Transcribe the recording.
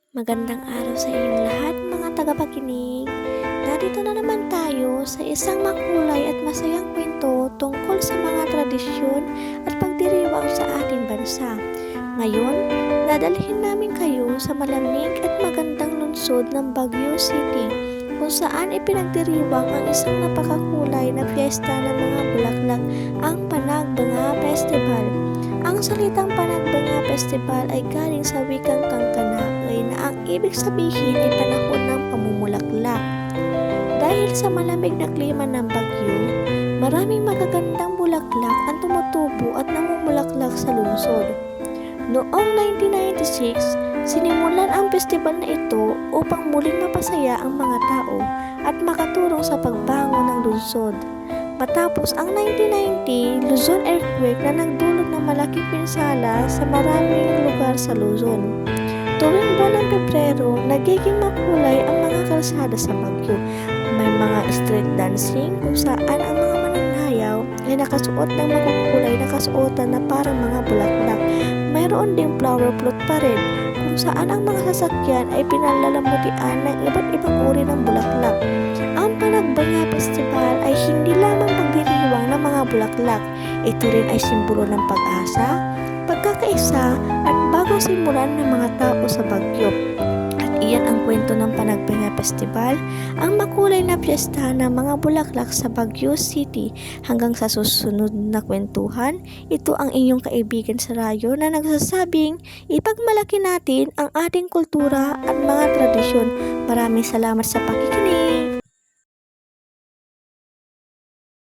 Magandang araw sa inyong lahat mga tagapakinig. Narito na naman tayo sa isang makulay at masayang kwento tungkol sa mga tradisyon at pagdiriwang sa ating bansa. Ngayon, dadalhin namin kayo sa malamig at magandang lungsod ng Baguio City kung saan ipinagdiriwang ang isang napakakulay na fiesta ng mga bulaklak, ang Panagbenga Festival. Ang salitang Panagbenga Festival ay galing sa wikang Kangkanakay na ang ibig sabihin ay panahon ng pamumulaklak. Dahil sa malamig na klima ng Baguio, maraming magagandang bulaklak ang tumutubo at namumulaklak sa lungsod. Noong 1996, sinimulan ang festival na ito upang muling mapasaya ang mga tao at makatulong sa pagbangon ng lungsod. Matapos ang 1990 Luzon earthquake na nagdulot ng malaking pinsala sa maraming lugar sa Luzon. Tuwing buwan ng Pebrero, nagiging makulay ang mga kalsada sa Baguio. May mga street dancing kung saan ang mga mananayaw ay nakasuot ng makukulay na kasuotan na parang mga bulaklak. Mayroon ding flower float pa rin kung saan ang mga sasakyan ay pinalalamutian ng iba't ibang uri ng bulaklak. Ang Panagbenga Festival ay hindi lamang pagdiriwang ng mga bulaklak. Ito rin ay simbolo ng pag-asa, pagkakaisa at bagong simulan ng mga tao sa Baguio. At iyan ang kwento ng Panagbenga Festival, ang makulay na piyesta ng mga bulaklak sa Baguio City. Hanggang sa susunod na kwentuhan, ito ang inyong kaibigan sa radyo na nagsasabing ipagmalaki natin ang ating kultura at mga tradisyon. Maraming salamat sa pakikinig.